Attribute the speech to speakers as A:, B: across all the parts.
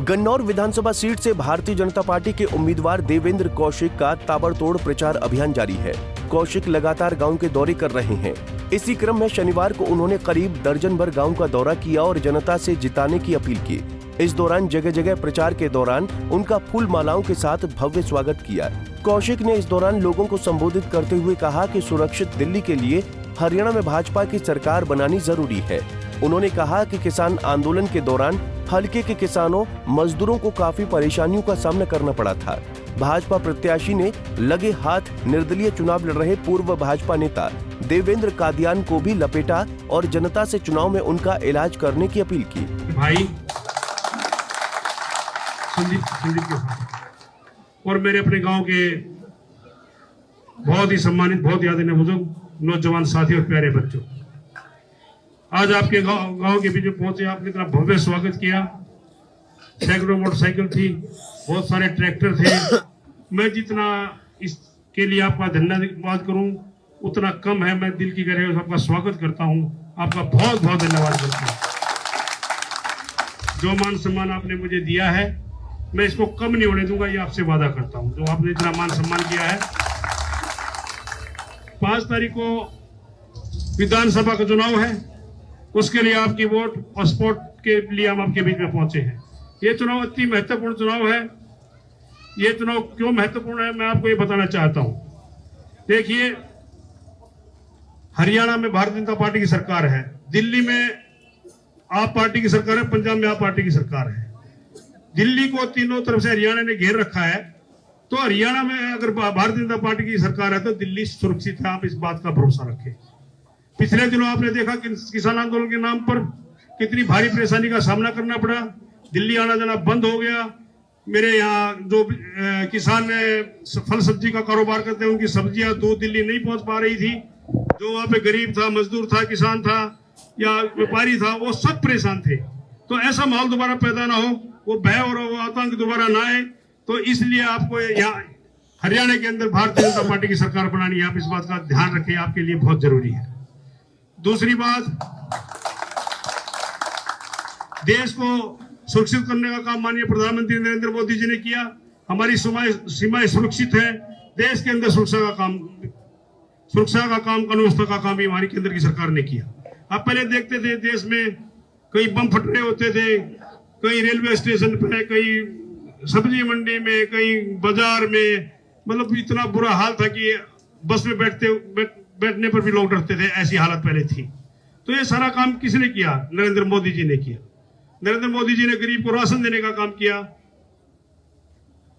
A: गन्नौर विधानसभा seat से Bharatiya Janata party के उम्मीदवार देवेंद्र कौशिक का ताबड़तोड़ प्रचार अभियान जारी है। कौशिक लगातार गांव के दौरे कर रहे हैं। इसी क्रम में शनिवार को उन्होंने करीब दर्जन भर गांव का दौरा किया और जनता से जिताने की अपील की। इस दौरान जगह जगह प्रचार के दौरान उनका फूल मालाओं के साथ भव्य स्वागत किया। कौशिक ने इस दौरान लोगों को संबोधित करते हुए कहा कि सुरक्षित दिल्ली के लिए हरियाणा में भाजपा की सरकार बनानी जरूरी है। उन्होंने कहा कि किसान आंदोलन के दौरान हलके के किसानों मजदूरों को काफी परेशानियों का सामना करना पड़ा था। भाजपा प्रत्याशी ने लगे हाथ निर्दलीय चुनाव लड़ रहे पूर्व भाजपा नेता देवेंद्र कादियान को भी लपेटा और जनता से चुनाव में उनका इलाज करने की अपील की।
B: भाई संदीप के साथ और मेरे अपने गांव के बहुत ही सम्मानित, बहुत याद बुजुर्ग नौजवान साथी और प्यारे बच्चों, आज आपके गांव के बीच में पहुंचे, आपकी तरफ भव्य स्वागत किया। सैकड़ों मोटरसाइकिल थी, बहुत सारे ट्रैक्टर थे। मैं जितना इसके लिए आपका धन्यवाद करूं उतना कम है। मैं दिल की गहराई से आपका स्वागत करता हूं, आपका बहुत बहुत धन्यवाद करता हूं। जो मान सम्मान आपने मुझे दिया है मैं इसको कम नहीं होने दूंगा, ये आपसे वादा करता हूं। जो आपने इतना मान सम्मान किया है, 5 तारीख को विधानसभा का चुनाव है, उसके लिए आपकी वोट और सपोर्ट के लिए हम आपके बीच में पहुंचे हैं। ये चुनाव अति महत्वपूर्ण चुनाव है। ये चुनाव क्यों महत्वपूर्ण है मैं आपको ये बताना चाहता हूं। देखिए, हरियाणा में भारतीय जनता पार्टी की सरकार है, दिल्ली में आप पार्टी की सरकार है, पंजाब में आप पार्टी की सरकार है। दिल्ली को तीनों तरफ से हरियाणा ने घेर रखा है, तो हरियाणा में अगर भारतीय जनता पार्टी की सरकार है तो दिल्ली सुरक्षित है। आप इस बात का भरोसा रखें। पिछले दिनों आपने देखा कि किसान आंदोलन के नाम पर कितनी भारी परेशानी का सामना करना पड़ा। दिल्ली आना जाना बंद हो गया। मेरे यहाँ जो किसान फल सब्जी का कारोबार करते हैं, उनकी सब्जियां दूध दिल्ली नहीं पहुंच पा रही थी। जो वहां पे गरीब था, मजदूर था, किसान था या व्यापारी था, वो सब परेशान थे। तो ऐसा माहौल दोबारा पैदा ना हो, वो भय और वो आतंक दोबारा ना आए, तो इसलिए आपको यहाँ हरियाणा के अंदर भारतीय जनता पार्टी की सरकार बनानी है। आप इस बात का ध्यान रखें, आपके लिए बहुत जरूरी है। दूसरी बात, देश को सुरक्षित करने का काम माननीय प्रधानमंत्री नरेंद्र मोदी जी ने किया। हमारी सीमाएं सुरक्षित है। देश के अंदर सुरक्षा का काम, कानून व्यवस्था का काम भी हमारी केंद्र की सरकार ने किया। आप पहले देखते थे देश में कई बम फट रहे होते थे, कई रेलवे स्टेशन पे, कई सब्जी मंडी में, कई बाजार में, मतलब इतना बुरा हाल था कि बस में बैठने पर भी लोग डरते थे। ऐसी हालत पहले थी। तो ये सारा काम किसने किया? नरेंद्र मोदी जी ने किया। नरेंद्र मोदी जी ने गरीब को राशन देने का काम किया,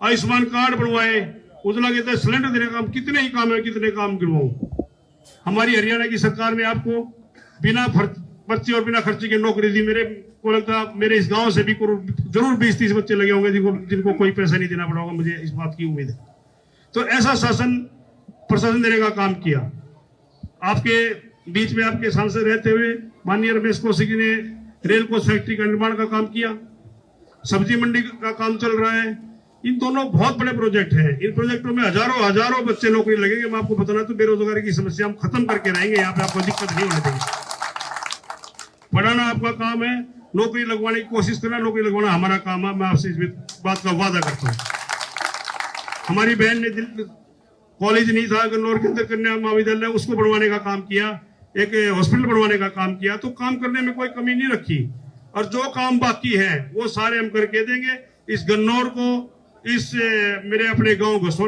B: आयुष्मान कार्ड बनवाए, उज्ज्वला के तहत सिलेंडर देने का काम। कितने ही काम है, कितने काम गिनवाऊं। हमारी हरियाणा की सरकार ने आपको बिना पर्ची और बिना खर्चे की नौकरी दी। मेरे को लगता है मेरे इस गांव से भी जरूर 20-30 बच्चे लगे होंगे जिनको कोई पैसा नहीं देना पड़ा होगा, मुझे इस बात की उम्मीद है। तो ऐसा शासन प्रशासन देने का काम किया। आपके बीच में आपके सांसद रहते हुए माननीय रमेश कौशिक ने रेल कोच फैक्ट्री का निर्माण का काम किया, सब्जी मंडी का काम चल रहा है। इन दोनों बहुत बड़े प्रोजेक्ट हैं। इन प्रोजेक्टों में हजारों बच्चे नौकरी लगेंगे। मैं आपको बताना तो बेरोजगारी की समस्या हम खत्म करके रहेंगे। यहाँ पे आपको दिक्कत नहीं होने देंगे। पढ़ाना आपका काम है, नौकरी लगवाने की कोशिश करना, नौकरी लगवाना हमारा काम है। मैं आपसे इस बात का वादा करता हूँ। हमारी बहन ने कॉलेज नहीं था गन्नौर के अंदर, कन्या महाविद्यालय, उसको बनवाने का काम किया, एक हॉस्पिटल बनवाने का काम किया। तो काम करने में कोई कमी नहीं रखी, और जो काम बाकी है वो सारे हम करके देंगे। इस गन्नौर को, इस मेरे अपने गांव घसोली